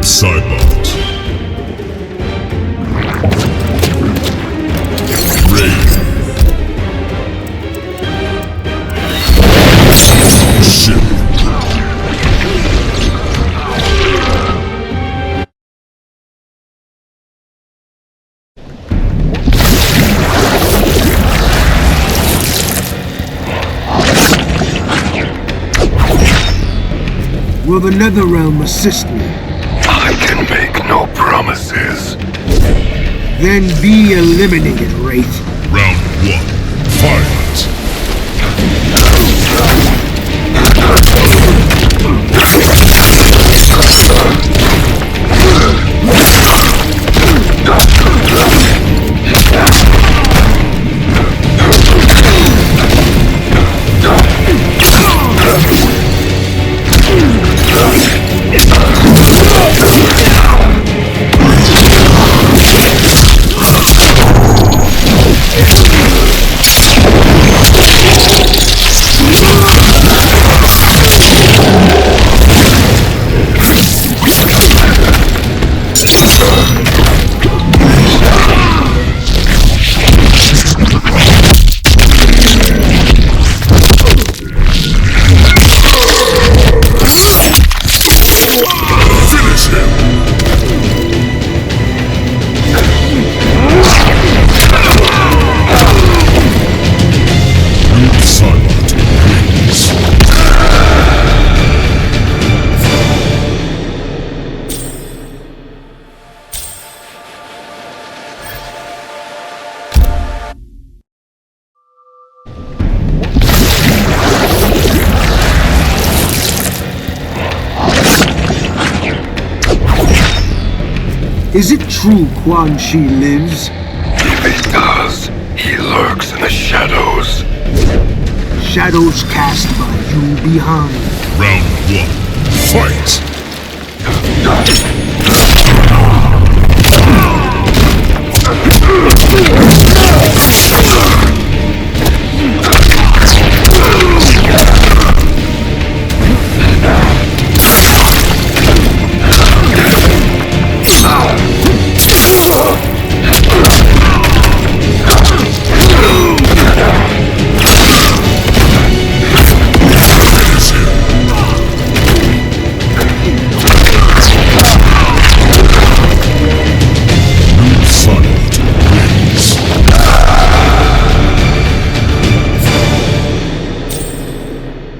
Cybot. Raid. Ship. Will the Netherrealm assist me? I can make no promises. Then be eliminated, Wraith. Round 1. Fight! Finish him! Cybot wins. Is it true Quan Chi lives? If he does, he lurks in the shadows. Shadows cast by you behind. Round